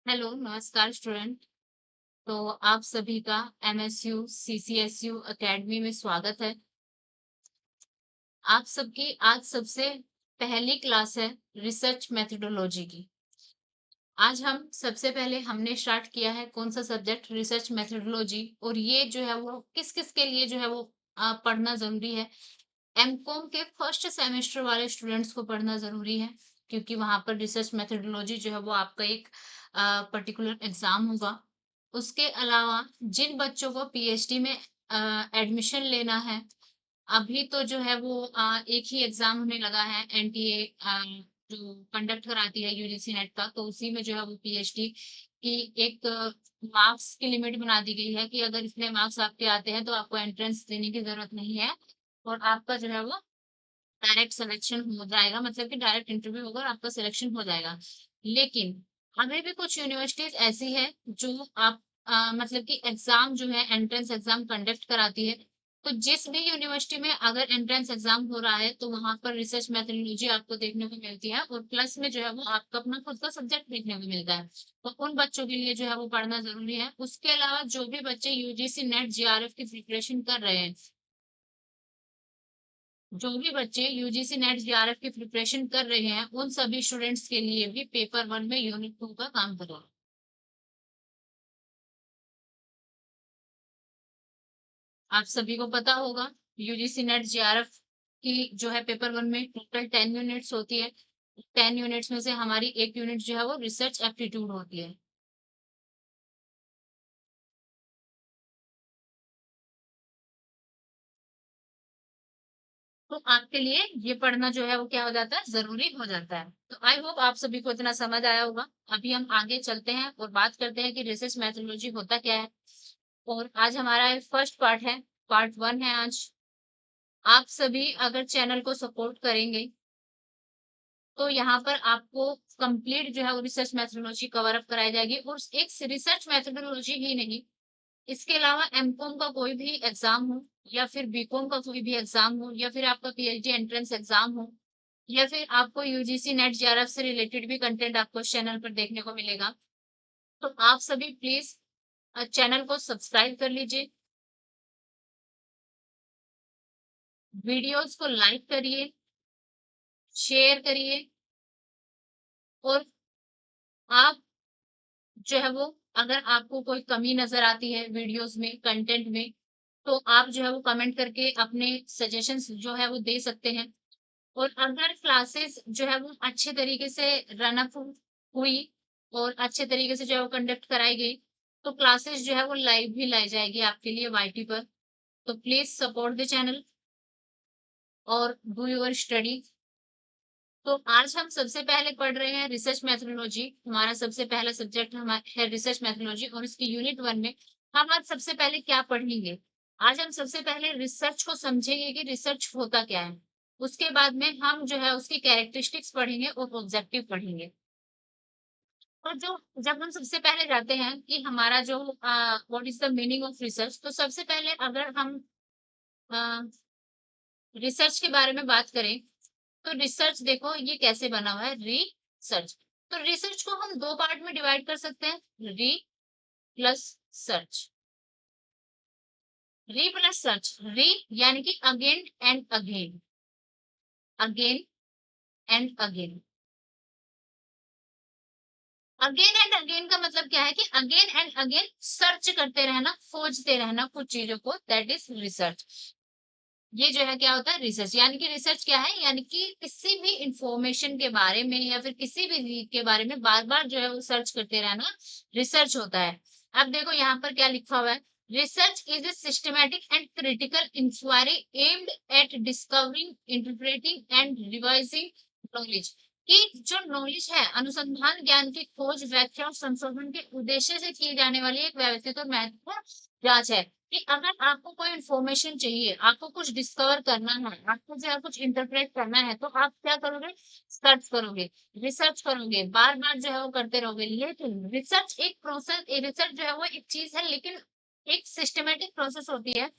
Hello, नमस्कार student. तो आप सभी का एमएसयू सीसीएसयू एकेडमी में स्वागत है। आप सबकी आज सबसे पहली क्लास है रिसर्च मेथोडोलॉजी की। आज हम सबसे पहले हमने स्टार्ट किया है कौन सा सब्जेक्ट रिसर्च मेथोडोलॉजी, और ये जो है वो किस किस के लिए जो है वो पढ़ना जरूरी है। एमकॉम के फर्स्ट सेमेस्टर वाले स्टूडेंट्स को पढ़ना जरूरी है, क्योंकि वहां पर रिसर्च मेथोडोलॉजी जो है वो आपका एक पर्टिकुलर एग्जाम होगा। उसके अलावा जिन बच्चों को पीएचडी में एडमिशन लेना है, अभी तो जो है वो एक ही एग्जाम होने लगा है एनटीए, जो कंडक्ट कराती है यूजीसी नेट का, तो उसी में जो है वो पीएचडी की एक मार्क्स की लिमिट बना दी गई है कि अगर इतने मार्क्स आपके आते हैं तो आपको एंट्रेंस देने की जरूरत नहीं है, और आपका जो है वो डायरेक्ट सिलेक्शन हो जाएगा, मतलब कि डायरेक्ट इंटरव्यू होगा और आपका सिलेक्शन हो जाएगा। लेकिन अभी भी कुछ यूनिवर्सिटीज ऐसी है जो आप मतलब कि एग्जाम जो है एंट्रेंस एग्जाम कंडक्ट कराती है। तो जिस भी यूनिवर्सिटी में अगर एंट्रेंस एग्जाम हो रहा है तो वहां पर रिसर्च मैथोडोलॉजी आपको देखने को मिलती है, और प्लस में जो है वो आपका अपना खुद का सब्जेक्ट देखने को मिलता है। तो उन बच्चों के लिए जो है वो पढ़ना जरूरी है। उसके अलावा जो भी बच्चे यूजीसी नेट जीआरएफ की प्रिपरेशन कर रहे हैं, जो भी बच्चे यूजीसी नेट जीआरएफ की प्रिपरेशन कर रहे हैं, उन सभी स्टूडेंट्स के लिए भी पेपर वन में यूनिट टू का काम करें। आप सभी को पता होगा यूजीसी नेट जीआरएफ की जो है पेपर वन में टोटल 10 यूनिट्स होती है। 10 यूनिट्स में से हमारी एक यूनिट जो है वो रिसर्च एप्टीट्यूड होती है। तो आपके लिए ये पढ़ना जो है वो क्या हो जाता है, जरूरी हो जाता है। तो आई होप आप सभी को इतना समझ आया होगा। अभी हम आगे चलते हैं और बात करते हैं कि रिसर्च मैथोडोलॉजी होता क्या है। और आज हमारा फर्स्ट पार्ट है, पार्ट वन है आज। आप सभी अगर चैनल को सपोर्ट करेंगे तो यहाँ पर आपको कंप्लीट जो है वो रिसर्च मैथोडोलॉजी कवर अप कराई जाएगी, और एक रिसर्च मैथोडोलॉजी ही नहीं, इसके अलावा एमकॉम का कोई भी एग्जाम हो, या फिर बीकॉम का कोई भी एग्जाम हो, या फिर आपका पीएचडी एंट्रेंस एग्जाम हो, या फिर आपको यूजीसी नेट जेआरएफ से रिलेटेड भी कंटेंट आपको इस चैनल पर देखने को मिलेगा। तो आप सभी प्लीज चैनल को सब्सक्राइब कर लीजिए, वीडियोस को लाइक करिए, शेयर करिए, और आप जो है वो अगर आपको कोई कमी नजर आती है वीडियोस में कंटेंट में, तो आप जो है वो कमेंट करके अपने सजेशंस जो है वो दे सकते हैं। और अगर क्लासेस जो है वो अच्छे तरीके से रन अप हुई और अच्छे तरीके से जो है वो कंडक्ट कराई गई, तो क्लासेस जो है वो लाइव भी लाई जाएगी आपके लिए वाईटी पर। तो प्लीज सपोर्ट द चैनल और डू योर स्टडी। तो आज हम सबसे पहले पढ़ रहे हैं रिसर्च मैथोडोलॉजी। हमारा सबसे पहला सब्जेक्ट हमारा है रिसर्च मैथोडोलॉजी, और इसकी यूनिट वन में हम आज सबसे पहले क्या पढ़ेंगे। आज हम सबसे पहले रिसर्च को समझेंगे कि रिसर्च होता क्या है। उसके बाद में हम जो है उसकी कैरेक्टरिस्टिक्स पढ़ेंगे और ऑब्जेक्टिव पढ़ेंगे। तो जो जब हम सबसे पहले जाते हैं कि हमारा जो what is the meaning of research, तो सबसे पहले अगर हम रिसर्च के बारे में बात करें, तो रिसर्च देखो ये कैसे बना हुआ है, रिसर्च। तो रिसर्च को हम दो पार्ट में डिवाइड कर सकते हैं, री प्लस सर्च। री प्लस सर्च, री यानी कि again and again, again and again. Again and again का मतलब क्या है कि अगेन एंड अगेन सर्च करते रहना, खोजते रहना कुछ चीजों को, दैट इज रिसर्च। ये जो है क्या होता है, रिसर्च। यानी कि रिसर्च क्या है, यानी कि किसी भी इंफॉर्मेशन के बारे में या फिर किसी भी चीज के बारे में बार बार जो है वो सर्च करते रहना रिसर्च होता है। अब देखो यहाँ पर क्या लिखा हुआ है, research is a systematic and critical inquiry aimed at discovering, interpreting and revising knowledge. कि जो नॉलेज है, अनुसंधान, ज्ञान की खोज, व्याख्या और संशोधन के उद्देश्य से की जाने वाली एक व्यवस्थित और महत्वपूर्ण जांच है। कि अगर आपको कोई इंफॉर्मेशन चाहिए, आपको कुछ डिस्कवर करना है, आपको जो है कुछ इंटरप्रेट करना है, तो आप क्या करोगे, सर्च करोगे, रिसर्च करोगे, बार बार जो है वो करते रहोगे। लेकिन रिसर्च एक प्रोसेस, रिसर्च जो है वो एक चीज है, लेकिन एक सिस्टमेटिक प्रोसेस होती है,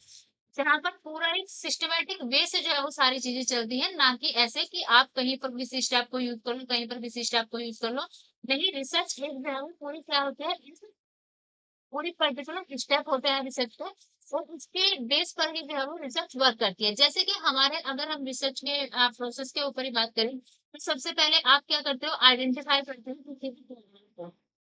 जहाँ पर पूरा एक सिस्टमेटिक वे से जो है वो सारी चीजें चलती है, ना कि ऐसे कि आप कहीं पर किसी स्टेप को यूज कर लो, कहीं पर किसी स्टेप को यूज कर लो। नहीं, रिसर्च एक जो है वो पूरी क्या होती है, पूरी पर्टिकुलर स्टेप होते हैं रिसर्च के, और उसके बेस पर ही जो है वो रिसर्च वर्क करती है। जैसे कि हमारे अगर हम रिसर्च के प्रोसेस के ऊपर ही बात करें, तो सबसे पहले आप क्या करते हो, आइडेंटिफाई करते हो किसी भी प्रॉब्लम को।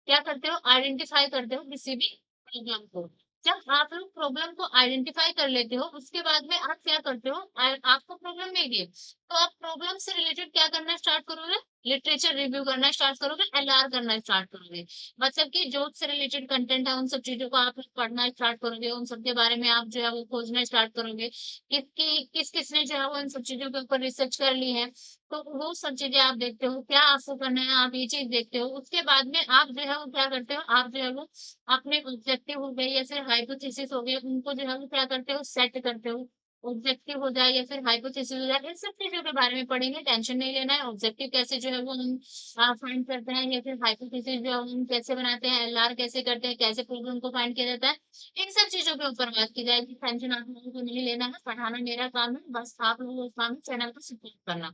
क्या करते हो, आइडेंटिफाई करते हो किसी भी प्रॉब्लम को। जब आप लोग प्रॉब्लम को आइडेंटिफाई कर लेते हो, उसके बाद में आप क्या करते हो, आपको प्रॉब्लम मिल गई, तो आप प्रॉब्लम से रिलेटेड क्या करना स्टार्ट करोगे, लिटरेचर रिव्यू करना स्टार्ट करोगे, एलआर करना स्टार्ट करोगे। मतलब कि जो से रिलेटेड कंटेंट है उन सब चीजों को आप पढ़ना स्टार्ट करोगे, उन सब के बारे में आप जो है वो खोजना स्टार्ट करोगे, किस किसने जो है वो इन सब चीजों के ऊपर रिसर्च कर ली है। तो वो सब चीजें आप देखते हो, क्या आपको करना है आप ये चीज देखते हो। उसके बाद में आप जो है वो क्या करते हो, आप जो है वो अपने ऑब्जेक्टिव हो गए या फिर हाइपोथेसिस हो गए, उनको जो है वो क्या करते हो, सेट करते हो। ऑब्जेक्टिव हो जाए या फिर हाइपोथेसिस हो जाए, इन सब चीजों के बारे में पढ़ेंगे, टेंशन नहीं लेना है। ऑब्जेक्टिव कैसे जो है वो हम फाइंड करते हैं, या फिर हाइपोथेसिस जो है हम कैसे बनाते हैं, एलआर कैसे करते हैं, कैसे प्रॉब्लम को फाइंड किया जाता है, इन सब चीजों के ऊपर बात की जाएगी। टेंशन आप लोगों को नहीं लेना है, पढ़ाना मेरा काम है, बस आप लोगों का काम है चैनल को सपोर्ट करना।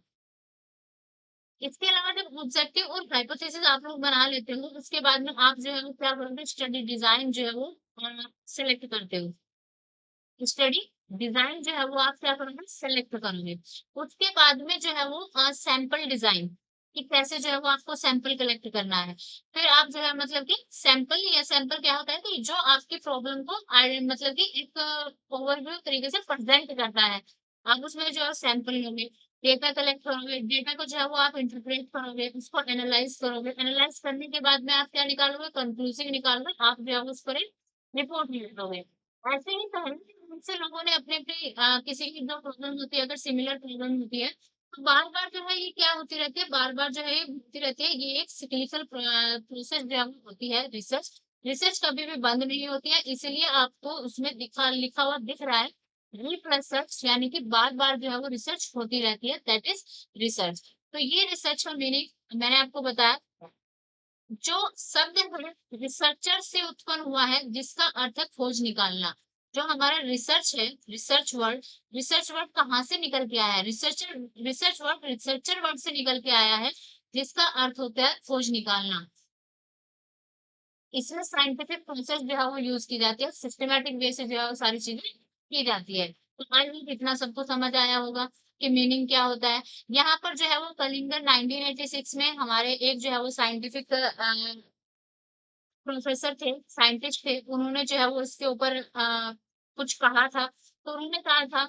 इसके अलावा जब ऑब्जेक्टिव और हाइपोथेसिस आप लोग बना लेते हो, उसके बाद में आप जो है वो क्या करोगे, स्टडी डिजाइन जो है वो सिलेक्ट करते हो। स्टडी डिजाइन जो है वो आप क्या करोगे, सेलेक्ट करोगे। उसके बाद में जो है वो सैंपल डिजाइन, कि कैसे जो है वो आपको सैंपल कलेक्ट करना है। फिर आप जो है मतलब कि सैंपल, या सैंपल क्या होता है कि जो आपकी प्रॉब्लम को मतलब कि एक ओवरव्यू तरीके से प्रेजेंट करता है। आप उसमें जो है सैंपल लोगे, डेटा कलेक्ट करोगे, डेटा को जो है वो आप इंटरप्रेट करोगे, उसको एनालाइज करोगे, एनालाइज करने के बाद में आप क्या निकालोगे, कंक्लूसिव निकालोगे, आप जो है उस पर एक रिपोर्ट लिखोगे। ऐसे ही पहले बहुत से लोगों ने अपने-अपने किसी की जो प्रॉब्लम होती है, अगर सिमिलर प्रॉब्लम होती है, तो बार-बार जो है ये क्या होती रहती है, बार-बार जो है ये होती रहती है, ये एक साइक्लिकल प्रोसेस जो है वो होती है रिसर्च। रिसर्च कभी भी बंद नहीं होती है, इसीलिए आपको उसमें लिखा हुआ दिख रहा है, रिसर्च, यानी कि बार-बार जो है वो रिसर्च होती रहती है, दैट इज़ रिसर्च। तो ये रिसर्च का मीनिंग मैंने आपको बताया। जो शब्द है रिसर्चर से उत्पन्न हुआ है, जिसका अर्थ है खोज निकालना। जो हमारा रिसर्च है, रिसर्च वर्ड कहाँ से निकल के आया है, रिसर्च वर्ड रिसर्चर वर्ड से निकल के आया है, जिसका अर्थ होता है खोज निकालना। इसमें साइंटिफिक प्रोसेस जो है वो यूज की जाती है, सिस्टमैटिक वे से जो है वो सारी चीजें की जाती है। तो आई होप इतना सबको समझ आया होगा कि मीनिंग क्या होता है। यहाँ पर जो है वो कलिंगर 1986 में हमारे एक जो है वो साइंटिफिक प्रोफेसर थे, साइंटिस्ट थे, उन्होंने जो है वो इसके ऊपर कुछ कहा था। तो उन्होंने कहा था,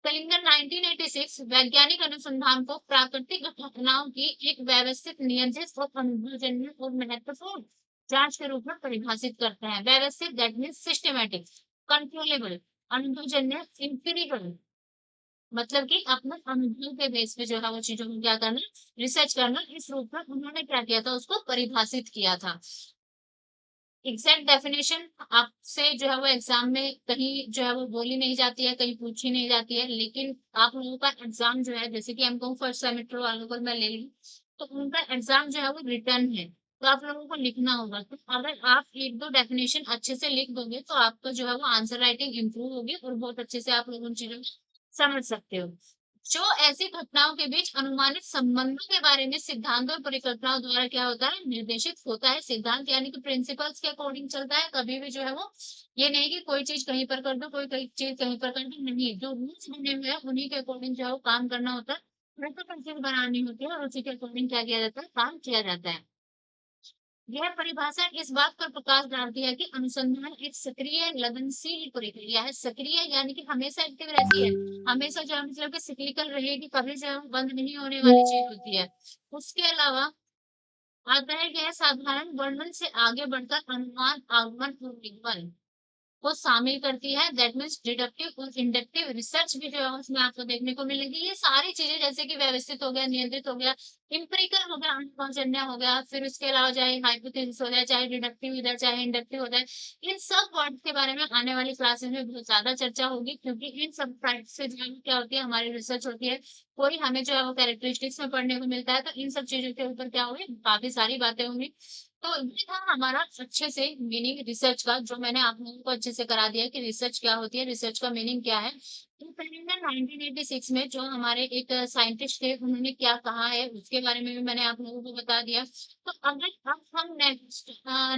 कलिंगर 1986 वैज्ञानिक अनुसंधान को प्राकृतिक घटनाओं की एक व्यवस्थित, नियंत्रित और अनुभवजन्य और महत्वपूर्ण जांच के रूप में परिभाषित करते हैं। व्यवस्थित दैट मीन्स सिस्टमैटिक, कंट्रोलेबल, अनुभवजन्य एम्पिरिकल, मतलब कि अपने अनुभव के बेस पे जो है वो चीजों को क्या करना, रिसर्च करना, इस रूप में उन्होंने क्या किया था, उसको परिभाषित किया था। एग्जैक्ट डेफिनेशन आपसे जो है वो एग्जाम में कहीं जो है वो बोली नहीं जाती है, कहीं पूछी नहीं जाती है, लेकिन आप लोगों का एग्जाम जो है, जैसे कि हम कहूँ फर्स्ट सेमेस्टर वालों को मैं ले लूँ, तो उनका एग्जाम जो है वो रिटर्न है, तो आप लोगों को लिखना होगा। तो अगर आप एक दो डेफिनेशन अच्छे से लिख दोगे, तो आपका जो है वो आंसर राइटिंग इंप्रूव होगी, और बहुत अच्छे से आप लोग उन चीजों को समझ सकते हो। जो ऐसी घटनाओं के बीच अनुमानित संबंधों के बारे में सिद्धांतों और परिकल्पनाओं द्वारा क्या होता है, निर्देशित होता है। सिद्धांत यानी कि प्रिंसिपल्स के अकॉर्डिंग चलता है, कभी भी जो है वो ये नहीं कि कोई चीज कहीं पर कर दो, कोई कहीं चीज कहीं पर कर दो, नहीं, जो रूल्स बने हुए हैं उन्हीं के अकॉर्डिंग जो है वो काम करना होता है। प्रिंसिपल चीज बनानी होती है, और उसी के अकॉर्डिंग क्या किया जाता है, काम किया जाता है। यह परिभाषा इस बात पर प्रकाश डालती है कि अनुसंधान एक सक्रिय लगनशील प्रक्रिया है। सक्रिय यानी कि हमेशा एक्टिव रहती है, हमेशा जो है मतलब कि सिक्लिकल रहेगी, कभी जो है वो बंद नहीं होने वाली चीज होती है। उसके अलावा आता है कि यह साधारण वर्णन से आगे बढ़कर अनुमान, आगमन और निगमन को शामिल करती है, दैट मीन्स डिडक्टिव और इंडक्टिव रिसर्च भी जो है उसमें आपको देखने को मिलेगी। ये सारी चीजें जैसे कि व्यवस्थित हो गया, नियंत्रित हो गया, इंपेरिकल हो गया, अनुभवजन्य हो गया, फिर उसके अलावा चाहे हाइपोथेसिस हो जाए, चाहे डिडक्टिव हो जाए, चाहे इंडक्टिव हो जाए, इन सब वर्ड के बारे में आने वाली क्लासेस में बहुत ज्यादा चर्चा होगी, क्योंकि इन सब फैक्ट से जो है वो क्या होती है, हमारी रिसर्च होती है। कोई हमें जो है वो कैरेक्टरिस्टिक्स में पढ़ने को मिलता है, तो इन सब चीजों के ऊपर क्या होगी, काफी सारी बातें होंगी। तो ये था हमारा अच्छे से मीनिंग रिसर्च का, जो मैंने आप लोगों को अच्छे से करा दिया कि रिसर्च क्या होती है, रिसर्च का मीनिंग क्या है। तो पहले ना 1986 में जो हमारे एक साइंटिस्ट थे, उन्होंने क्या कहा है उसके बारे में भी मैंने आप लोगों को बता दिया। तो अगर अब हम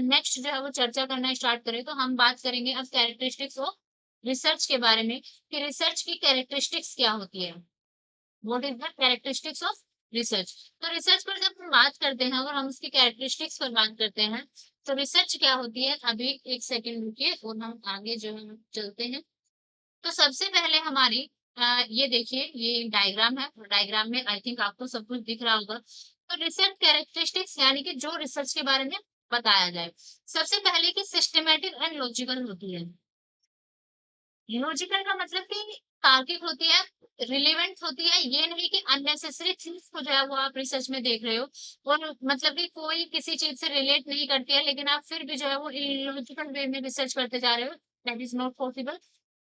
नेक्स्ट जो है वो चर्चा करना स्टार्ट करें, तो हम बात करेंगे अब कैरेक्टरिस्टिक्स ऑफ रिसर्च के बारे में, कि रिसर्च की कैरेक्टरिस्टिक्स क्या होती है। What is the characteristics of research. तो रिसर्च पर जब हम बात करते हैं और हम उसकी कैरेक्टरिस्टिक्स पर बात करते हैं, तो रिसर्च क्या होती है, अभी एक सेकंड रुकिए और हम आगे जो है चलते हैं। तो सबसे पहले हमारी ये देखिए, ये डायग्राम है और डायग्राम में आई थिंक आपको सब कुछ दिख रहा होगा। तो रिसर्च कैरेक्टरिस्टिक्स यानी कि जो रिसर्च के बारे में बताया जाए, सबसे पहले की सिस्टमेटिक एंड लॉजिकल होती है। लॉजिकल का मतलब कि तार्किक होती है, रिलेवेंट होती है, ये नहीं कि अननेसेसरी थिंग्स को जो है वो आप रिसर्च में देख रहे हो और मतलब कि कोई किसी चीज से रिलेट नहीं करती है, लेकिन आप फिर भी जो है वो इलॉजिकल वे में रिसर्च करते जा रहे हो। That is not possible.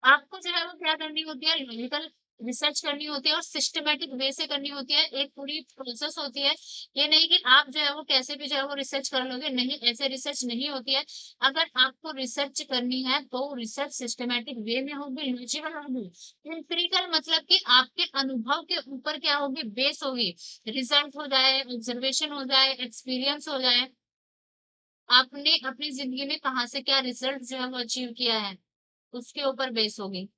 आपको जो है वो क्या करनी होती है, लॉजिकल रिसर्च करनी होती है और सिस्टमेटिक वे से करनी होती है, एक पूरी प्रोसेस होती है। ये नहीं कि आप जो है वो कैसे भी जो है वो रिसर्च कर लोगे, नहीं, ऐसे रिसर्च नहीं होती है। अगर आपको रिसर्च करनी है तो रिसर्च सिस्टमैटिक वे में होगी, लॉजिकल होगी। एम्पिरिकल मतलब कि आपके अनुभव के ऊपर क्या होगी, बेस होगी। रिजल्ट हो जाए, ऑब्जर्वेशन हो जाए, एक्सपीरियंस हो जाए, आपने अपनी जिंदगी में कहाँ से क्या रिजल्ट जो है वो अचीव किया है, उसके ऊपर बेस होगी।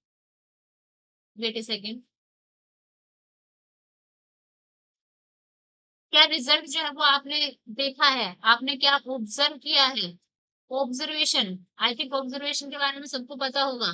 वेट ए सेकेंड। क्या रिजल्ट जो है वो आपने देखा है, आपने क्या ऑब्जर्व किया है। ऑब्जर्वेशन, आई थिंक ऑब्जर्वेशन के बारे में सबको पता होगा।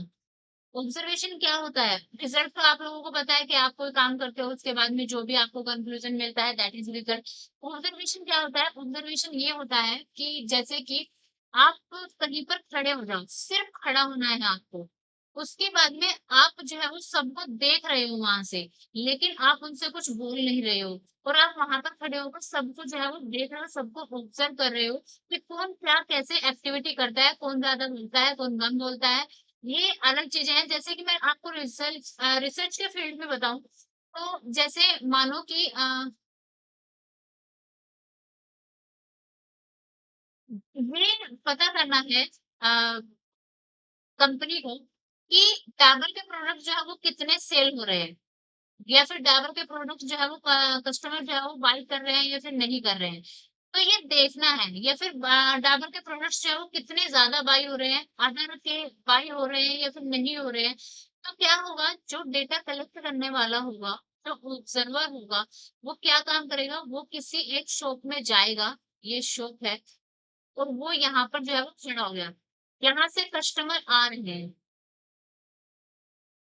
ऑब्जर्वेशन क्या होता है, रिजल्ट तो आप लोगों को पता है कि आप कोई काम करते हो उसके बाद में जो भी आपको कंक्लूजन मिलता है दैट इज रिजल्ट। ऑब्जर्वेशन क्या होता है, ऑब्जर्वेशन ये होता है कि जैसे कि आप कहीं पर खड़े हो जाओ, सिर्फ खड़ा होना है आपको, उसके बाद में आप जो है वो सबको देख रहे हो वहां से, लेकिन आप उनसे कुछ बोल नहीं रहे हो, और आप वहां पर खड़े होकर सबको जो है वो देख रहे हो, सबको ऑब्जर्व कर रहे हो कि कौन क्या कैसे एक्टिविटी करता है, कौन ज्यादा बोलता है, कौन कम बोलता है। ये अलग चीजें हैं। जैसे कि मैं आपको रिसर्च रिसर्च के फील्ड में बताऊं, तो जैसे मानो कि ये पता करना है कंपनी को कि डाबर के प्रोडक्ट जो है वो कितने सेल हो रहे हैं, या फिर डाबर के प्रोडक्ट जो है वो कस्टमर जो है वो बाय कर रहे हैं या फिर नहीं कर रहे हैं। तो ये देखना है, या फिर डाबर के प्रोडक्ट्स जो है वो कितने ज्यादा बाय हो रहे हैं, अदर के बाय हो रहे हैं या फिर नहीं हो रहे हैं। तो क्या होगा, जो डेटा कलेक्ट करने वाला होगा, जो ऑब्जर्वर होगा, वो क्या काम करेगा, वो किसी एक शॉप में जाएगा, ये शॉप है, और वो यहाँ पर जो है वो खड़ा हो गया, यहाँ से कस्टमर आ रहे हैं,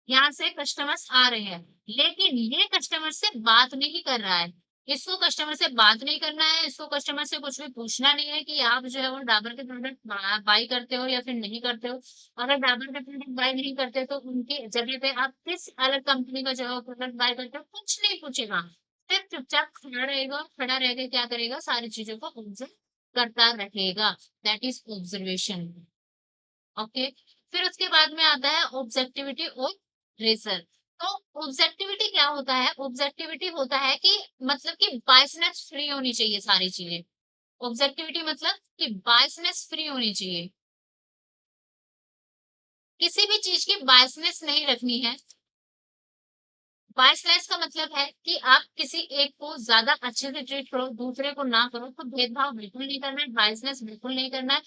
यहाँ से कस्टमर्स आ रहे हैं, लेकिन ये कस्टमर से बात नहीं कर रहा है। इसको कस्टमर से बात नहीं करना है, इसको कस्टमर से कुछ भी पूछना नहीं है कि आप जो है वो डाबर के प्रोडक्ट बाय करते हो या फिर नहीं करते हो। अगर डाबर के प्रोडक्ट बाय नहीं करते तो उनकी जगह पे आप किस अलग कंपनी का जो है प्रोडक्ट बाय करते हो, कुछ नहीं पूछेगा। सिर्फ चुपचाप खड़ा रहेगा, खड़ा रह के क्या करेगा, सारी चीजों को ऑब्जर्व करता रहेगा। That is observation. ओके। फिर उसके बाद में आता है ऑब्जेक्टिविटी और रेजर। तो ऑब्जेक्टिविटी क्या होता है, ऑब्जेक्टिविटी होता है कि मतलब कि बायसनेस फ्री होनी चाहिए सारी चीजें। ऑब्जेक्टिविटी मतलब कि बायसनेस फ्री होनी चाहिए, किसी भी चीज की बायसनेस नहीं रखनी है। बायसनेस का मतलब है कि आप किसी एक को ज्यादा अच्छे से ट्रीट करो, दूसरे को ना करो, तो भेदभाव बिल्कुल नहीं करना है, बायसनेस बिल्कुल नहीं करना है।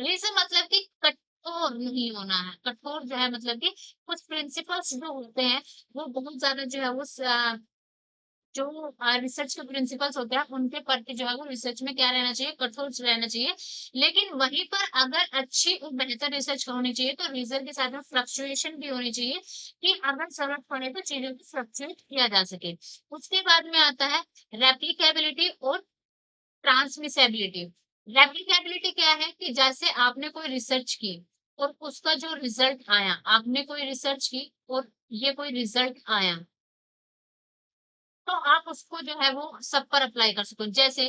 रीजन मतलब कि कठोर नहीं होना है। कठोर जो है मतलब कि कुछ प्रिंसिपल्स जो होते हैं वो बहुत ज्यादा जो है वो जो रिसर्च के प्रिंसिपल्स होते हैं उनके प्रति जो है वो रिसर्च में क्या रहना चाहिए, कठोर रहना चाहिए। लेकिन वहीं पर अगर अच्छी और बेहतर रिसर्च होनी चाहिए तो रिजल्ट के साथ में फ्लक्चुएशन भी होनी चाहिए, कि अगर जरूरत पड़े तो चीजों को फ्लक्चुएट किया जा सके। उसके बाद में आता है रेप्लिकेबिलिटी और ट्रांसमिसेबिलिटी। रेप्लिकेबिलिटी क्या है, कि जैसे आपने कोई रिसर्च की और उसका जो रिजल्ट आया, आपने कोई रिसर्च की और ये कोई रिजल्ट आया, तो आप उसको जो है वो सब पर अप्लाई कर सको। जैसे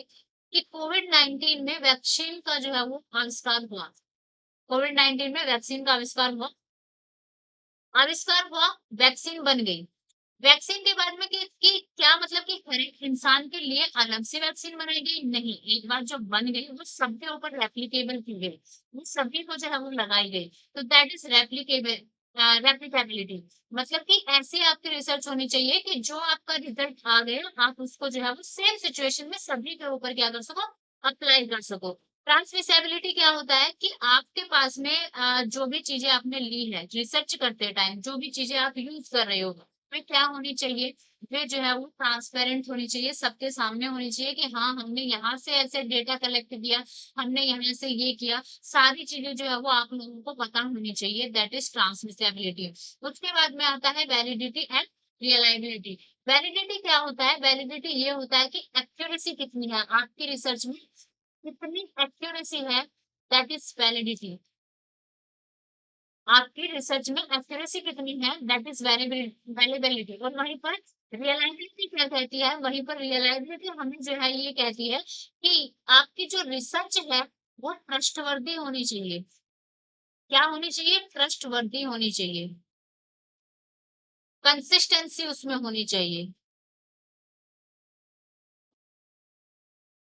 कि कोविड-19 में वैक्सीन का जो है वो आविष्कार हुआ। कोविड-19 में वैक्सीन का आविष्कार हुआ, वैक्सीन बन गई। वैक्सीन के बारे में कि क्या मतलब कि हर एक इंसान के लिए अलग से वैक्सीन बनाई गई? नहीं, एक बार जब बन गई वो सबके ऊपर रेप्लिकेबल की गई, वो सभी को जो है वो लगाई गई, तो दैट इज़ रेप्लिकेबिलिटी। मतलब कि ऐसी आपकी रिसर्च होनी चाहिए कि जो आपका रिजल्ट आ गया, आप उसको जो है वो सेम सिचुएशन में सभी के ऊपर क्या कर सको, अप्लाई कर सको। ट्रांसमिसिबिलिटी क्या होता है कि आपके पास में जो भी चीज़ें आपने ली है, रिसर्च करते टाइम जो भी चीज़ें आप यूज़ कर रहे हो, में क्या होनी चाहिए, वे जो है वो ट्रांसपेरेंट होनी चाहिए, सबके सामने होनी चाहिए कि हाँ, हमने यहाँ से ऐसे डेटा कलेक्ट किया, हमने यहाँ से ये किया, सारी चीज़ें जो है वो आप लोगों को पता होनी चाहिए, दैट इज़ ट्रांसमिसिबिलिटी। उसके बाद में आता है वैलिडिटी एंड रिलायबिलिटी। वैलिडिटी क्या होता है? वैलिडिटी ये होता है कि एक्यूरेसी कितनी है, आपकी रिसर्च में कितनी एक्यूरेसी है, दैट इज़ वैलिडिटी। आपकी रिसर्च में एक्यूरेसी कितनी है, दैट इज वेरिएबिलिटी। और वहीं पर रियलाइबिलिटी क्या कहती है, वहीं पर रियलाइबिलिटी हमें जो है ये कहती है कि आपकी जो रिसर्च है वो ट्रस्टवर्दी होनी चाहिए। क्या होनी चाहिए? ट्रस्टवर्दी होनी चाहिए, कंसिस्टेंसी उसमें होनी चाहिए,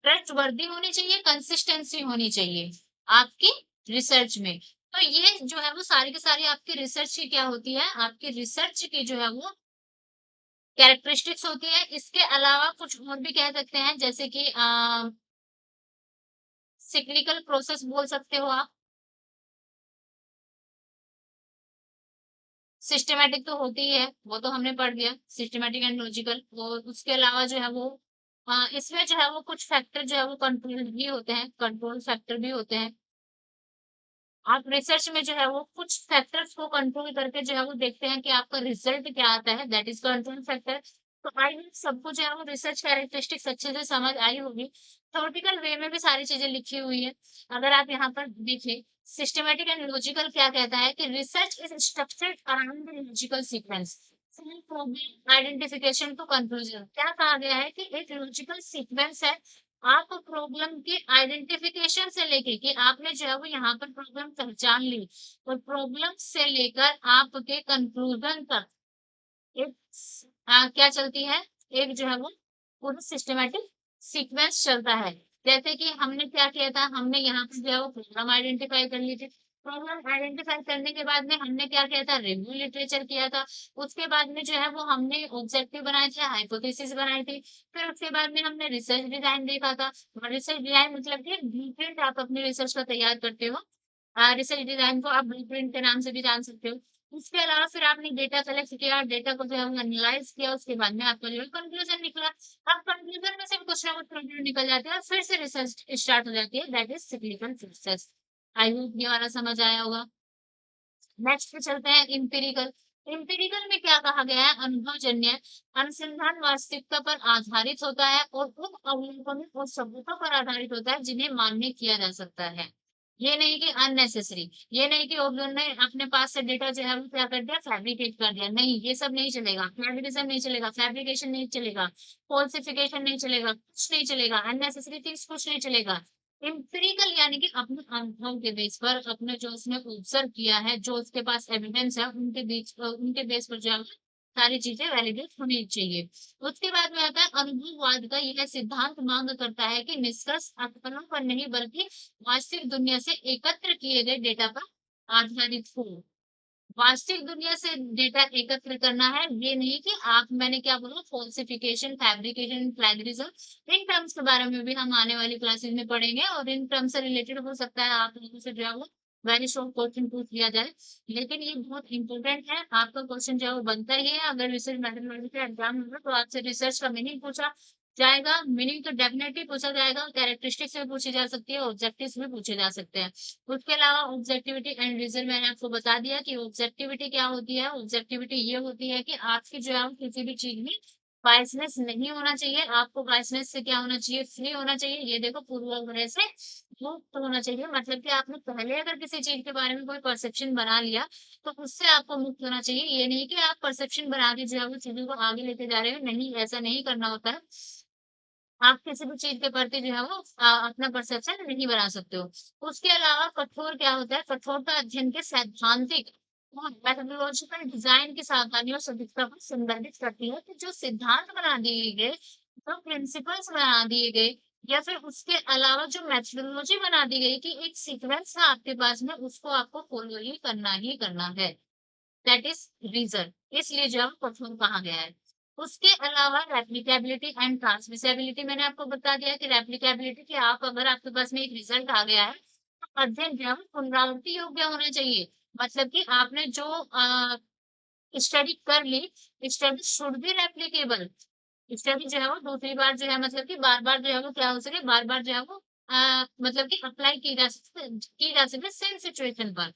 ट्रस्टवर्दी होनी चाहिए, कंसिस्टेंसी होनी चाहिए आपकी रिसर्च में। तो ये जो है वो सारी की सारी आपकी रिसर्च की क्या होती है, आपकी रिसर्च की जो है वो कैरेक्टरिस्टिक्स होती है। इसके अलावा कुछ और भी कह सकते हैं, जैसे कि सिक्लिकल प्रोसेस बोल सकते हो आप। सिस्टमैटिक तो होती ही है, वो तो हमने पढ़ लिया, सिस्टमैटिक एंड लॉजिकल। और उसके अलावा जो है वो इसमें जो है वो कुछ फैक्टर जो है वो कंट्रोल भी होते हैं, कंट्रोल फैक्टर भी होते हैं। आप रिसर्च में जो है वो कुछ फैक्टर्स को कंट्रोल करके जो है वो देखते हैं कि आपका रिजल्ट क्या आता है, दैट इज कंट्रोल फैक्टर। तो आई होप सबको जो है वो रिसर्च कैरेक्टरिस्टिक्स अच्छे से समझ आई होगी। थ्योरेटिकल वे में भी सारी चीजें लिखी हुई है। अगर आप यहाँ पर देखिए, सिस्टमैटिक एंड लॉजिकल क्या कहता है कि research is structured around the logical sequence problem identification to conclusion. क्या कहा गया है कि एक लॉजिकल सीक्वेंस है, आप प्रॉब्लम के आइडेंटिफिकेशन से लेके कि आपने जो है वो यहाँ पर प्रॉब्लम पहचान ली, और प्रॉब्लम से लेकर आपके कंक्लूजन तक एक क्या चलती है, एक जो है वो पूरी सिस्टमैटिक सीक्वेंस चलता है। जैसे कि हमने क्या किया था, हमने यहाँ पर जो है वो प्रॉब्लम आइडेंटिफाई कर ली थी। प्रॉब्लम आइडेंटिफाई करने के बाद में हमने क्या किया था, रिव्यू लिटरेचर किया था। उसके बाद में जो है वो हमने ऑब्जेक्टिव बनाए थे, हाइपोथेसिस बनाई थी। फिर उसके बाद में हमने रिसर्च डिजाइन देखा था। रिसर्च डिजाइन मतलब कि ब्लूप्रिंट आप अपने रिसर्च का तैयार करते हो। रिसर्च डिजाइन को आप ब्लूप्रिंट के नाम से भी जान सकते हो। उसके अलावा फिर आपने डेटा कलेक्ट किया, डेटा को जो है वो एनालाइज किया, उसके बाद में आपका जो है कंक्लूजन निकला। अब कंक्लूजन में से भी कुछ ना कुछ कंक्लूजन निकल जाते हैं और फिर से रिसर्च स्टार्ट हो जाती है, that is significant process. I hope ये वाला समझ आया होगा। नेक्स्ट पे चलते हैं इंपिरिकल। इंपिरिकल में क्या कहा गया है, अनुभवजन्य अनुसंधान वास्तविकता पर आधारित होता है और उन अवलोकनों और सबूतों पर आधारित होता है जिन्हें मान्य किया जा सकता है। ये नहीं कि अननेसेसरी, ये नहीं कि उन्होंने अपने पास से डेटा जो है वो क्या कर दिया, फैब्रिकेट कर दिया। नहीं, ये सब नहीं चलेगा, प्लेगरिज्म नहीं चलेगा, फैब्रिकेशन नहीं चलेगा, फॉल्सिफिकेशन नहीं चलेगा, कुछ नहीं चलेगा, अननेसेसरी थिंग्स कुछ नहीं चलेगा। एम्पिरिकल यानी कि अपने अनुभव के बेस पर, अपने जो उसने ऑब्जर्व किया है, जो उसके पास एविडेंस है, उनके बेस पर जो है सारी चीजें वैलिडेट होनी चाहिए। उसके बाद में आता है अनुभववाद का यह सिद्धांत मांग करता है कि निष्कर्ष आकलनों पर नहीं बल्कि वास्तविक दुनिया से एकत्र किए गए डेटा पर आधारित हो। वास्तविक दुनिया से डेटा एकत्र करना है, ये नहीं कि आप, मैंने क्या बोला, falsification, fabrication, plagiarism. In terms के बारे में भी हम आने वाली क्लासेस में पढ़ेंगे और इन टर्म्स से रिलेटेड हो सकता है आप लोगों से जो है वो वेरी शॉर्ट क्वेश्चन पूछ लिया जाए। लेकिन ये बहुत इंपॉर्टेंट है, आपका क्वेश्चन जो है वो बनता ही है। अगर रिसर्च मेथोडोलॉजी का एग्जाम होगा तो आपसे रिसर्च का मीनिंग पूछा जाएगा, मीनिंग तो डेफिनेटली पूछा जाएगा, कैरेक्टरिस्टिक्स भी पूछी जा सकती है, ऑब्जेक्टिव्स भी पूछे जा सकते हैं। उसके अलावा ऑब्जेक्टिविटी एंड रीजन मैंने आपको बता दिया कि ऑब्जेक्टिविटी क्या होती है। ऑब्जेक्टिविटी ये होती है कि आपकी जो है किसी भी चीज में बायसनेस नहीं होना चाहिए, आपको बायसनेस से क्या होना चाहिए, फ्री होना चाहिए। ये देखो, पूर्वाग्रह से मुक्त होना चाहिए, मतलब कि आपने पहले अगर किसी चीज के बारे में कोई परसेप्शन बना लिया तो उससे आपको मुक्त होना चाहिए। ये नहीं कि आप परसेप्शन बना के जो है वो चीजों को आगे लेके जा रहे हो, नहीं, ऐसा नहीं करना होता है। आप किसी भी चीज़ के प्रति जो है वो अपना परसेप्शन नहीं बना सकते हो। उसके अलावा कठोर क्या होता है? कठोरता अध्ययन के सैद्धांतिक मेथोडोलॉजिकल डिजाइन की सावधानियों सटीकता को संदर्भित करती है कि जो सिद्धांत बना दिए गए, जो प्रिंसिपल्स बना दिए गए, या फिर उसके अलावा जो मेथोडोलॉजी बना दी गई कि एक सीक्वेंस है आपके पास में, उसको आपको फॉलो ही करना है। दैट इज रीजन, इसलिए जो है परफॉर्म कहा गया है। उसके अलावा रेप्लिकेबिलिटी एंड ट्रांसमिसेबिलिटी, मैंने आपको बता दिया कि रेप्लिकेबिलिटी कि आप अगर आपके पास में एक रिजल्ट आ गया है तो अध्ययन जो है वो पुनरावृत्ति योग्य होना चाहिए। मतलब कि आपने जो स्टडी कर ली, study should be replicable. Study जो है वो दूसरी बार जो है मतलब कि बार-बार जो है वो क्या हो सके, बार-बार जो है वो मतलब कि अप्लाई की जा सके सेम सिचुएशन पर।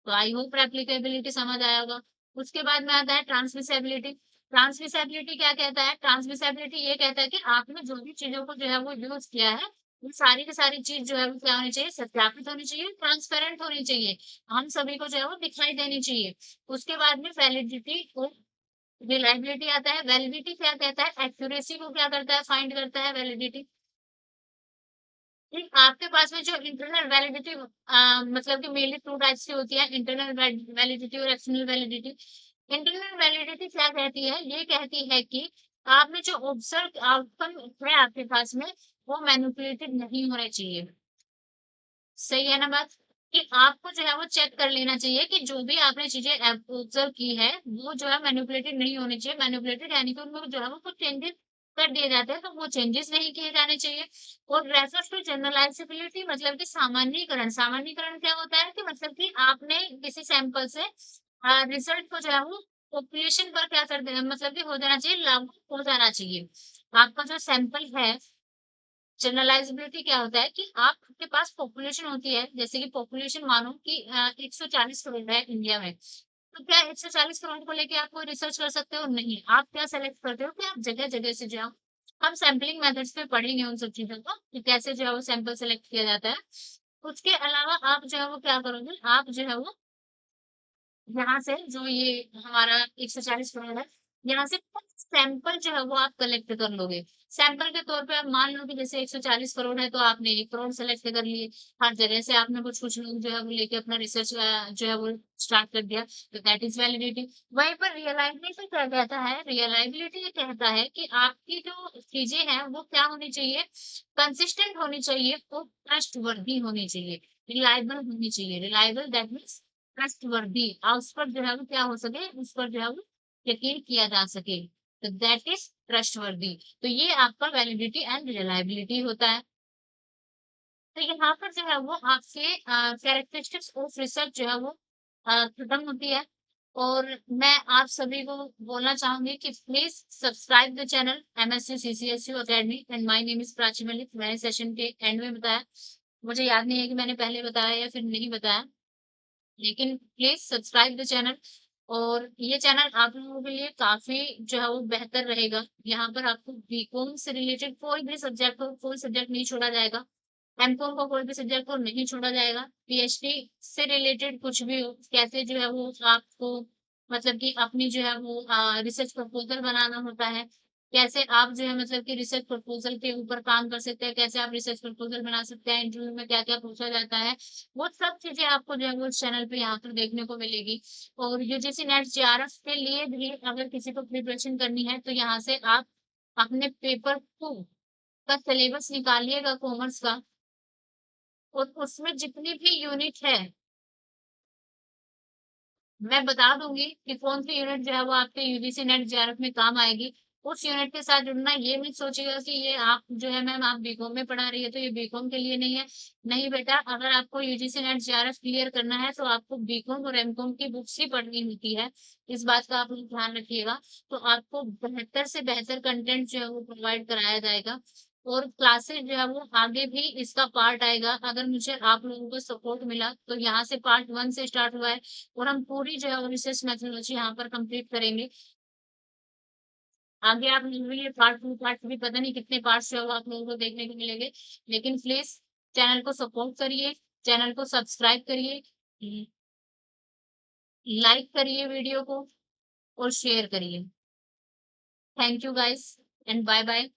तो आई होप एप्लीकेबिलिटी समझ आया होगा। उसके बाद में आता है ट्रांसमिसेबिलिटी। ट्रांसमिसेबिलिटी क्या कहता है? ट्रांसमिसेबिलिटी ये कहता है कि आपने जो भी चीज़ों को जो है वो यूज़ किया है, वो सारी की सारी चीज़ जो है वो क्या होनी चाहिए? सत्यापित होनी चाहिए, ट्रांसपेरेंट होनी चाहिए। हम सभी को जो है वो दिखाई देनी चाहिए। उसके बाद में वैलिडिटी और रिलायबिलिटी आता है। वैलिडिटी क्या कहता है? एक्यूरेसी को क्या करता है? फाइंड करता है वैलिडिटी। ठीक, आपके पास में जो इंटरनल वैलिडिटी मतलब कि मेनली 2 टाइप्स की होती है, इंटरनल वैलिडिटी और एक्सटर्नल वैलिडिटी। इंटरनल वैलिडिटी क्या कहती है? ये कहती है कि आपने जो ऑब्जर्व आउटकम है आपके पास में, वो मैनिपुलेटेड नहीं होने चाहिए। सही है ना बात? कि आपको जो है वो चेक कर लेना चाहिए कि जो भी आपने चीज़ें ऑब्जर्व की है, वो जो है मैनिपुलेटेड नहीं होनी चाहिए। मैनिपुलेटेड यानी कि उनमें जो है वो कुछ चेंजेस कर दिए जाते हैं, तो वो चेंजेस नहीं किए जाने चाहिए। और रेफर्स टू जनरलाइज़ेबिलिटी मतलब कि सामान्यीकरण। सामान्यीकरण क्या होता है कि मतलब कि आपने किसी सैंपल से रिजल्ट को जो है वो पॉपुलेशन पर क्या कर देना, मतलब कि हो जाना चाहिए, लागू हो जाना चाहिए। आपका जो सैंपल है, जनरलाइज़ेबिलिटी क्या होता है कि आपके पास पॉपुलेशन होती है, जैसे कि पॉपुलेशन मानो कि 140 करोड़ है इंडिया में। तो क्या 140 करोड़ को लेके आप कोई रिसर्च कर सकते हो? नहीं। आप क्या सेलेक्ट करते हो कि आप जगह-जगह से जाओ। हम सैंपलिंग मेथड्स पे पढ़ेंगे उन सब चीज़ों को कि कैसे जो है वो सैंपल सेलेक्ट किया जाता है। उसके अलावा आप जो है वो क्या करोगे, आप जो है वो यहाँ से जो ये हमारा 140 करोड़ है, यहाँ से कुछ सैंपल जो है वो आप कलेक्ट कर लोगे। सैंपल के तौर पे आप मान लो कि जैसे 140 करोड़ है तो आपने 1 करोड़ सेलेक्ट कर लिए। हर जगह से आपने कुछ-कुछ लोग जो है वो लेके अपना रिसर्च जो है वो स्टार्ट कर दिया, तो दैट इज़ वैलिडिटी। वहीं पर रियलाइज़ेबिलिटी क्या कहता है? रियलाइबिलिटी ये कहता है कि आपकी जो चीज़ें हैं वो क्या होनी चाहिए? कंसिस्टेंट होनी चाहिए, वो ट्रस्टवर्दी होनी चाहिए, रिलायबल होनी चाहिए। रिलायबल दैट मीन्स ट्रस्टवर्दी, उस पर जो है वो क्या हो सके, उस पर जो है वो यकीन किया जा सके। तो दैट इज ट्रस्टवर्दी। तो ये आपका वैलिडिटी एंड रिलायबिलिटी होता है। तो यहाँ पर जो है वो आपके कैरेक्टरिस्टिक्स ऑफ रिसर्च जो है वो खत्म होती है। और मैं आप सभी को बोलना चाहूंगी कि please subscribe the channel MSc CCSU academy and my name is Prachi Malik. मैंने सेशन के एंड में बताया, मुझे याद नहीं है कि मैंने पहले बताया या फिर नहीं बताया, लेकिन प्लीज सब्सक्राइब द चैनल। और ये चैनल आप लोगों के लिए काफी जो है वो बेहतर रहेगा। यहाँ पर आपको बीकॉम से रिलेटेड कोई भी सब्जेक्ट हो, कोई सब्जेक्ट नहीं छोड़ा जाएगा। एमकॉम का कोई भी सब्जेक्ट को नहीं छोड़ा जाएगा। पीएचडी से रिलेटेड कुछ भी हो, कैसे जो है वो आपको मतलब कि अपनी जो है वो रिसर्च प्रपोजल बनाना होता है, कैसे आप जो है मतलब कि रिसर्च प्रपोजल के ऊपर काम कर सकते हैं, कैसे आप रिसर्च प्रपोजल बना सकते हैं, इंटरव्यू में क्या-क्या पूछा जाता है, वो सब चीज़ें आपको जो है वो इस चैनल पे यहाँ पर देखने को मिलेगी। और यूजीसी नेट जेआरएफ के लिए भी अगर किसी को प्रिपरेशन करनी है, तो यहाँ से आप अपने पेपर 2 का सिलेबस निकालिएगा कॉमर्स का, और उसमें जितनी भी यूनिट है, मैं बता दूँगी कि कौन-सी यूनिट जो है वो आपके यूजीसी नेट जेआरएफ में काम आएगी। उस यूनिट के साथ जुड़ना, ये मत सोचिएगा कि ये आप जो है मैम आप बीकॉम में पढ़ा रही है तो ये बीकॉम के लिए नहीं है। नहीं बेटा, अगर आपको यूजीसी नेट जेआरएफ क्लियर करना है तो आपको बीकॉम और एमकॉम की बुक्स ही पढ़नी होती है। इस बात का आप लोग ध्यान रखिएगा। तो आपको बेहतर से बेहतर कंटेंट जो है वो प्रोवाइड कराया जाएगा। और क्लासेस जो है वो आगे भी इसका पार्ट आएगा। अगर मुझे आप लोगों को सपोर्ट मिला तो यहाँ से पार्ट 1 से स्टार्ट हुआ है, और हम पूरी जो है वो रिसर्च मेथोडोलॉजी यहाँ पर कंप्लीट करेंगे। आगे आप लोग भी ये पार्ट 2, पार्ट 3 पता नहीं कितने पार्ट्स जो है वो आप लोगों को देखने को मिलेंगे। लेकिन प्लीज़ चैनल को सपोर्ट करिए, चैनल को सब्सक्राइब करिए, लाइक करिए वीडियो को और शेयर करिए। Thank you guys and bye bye.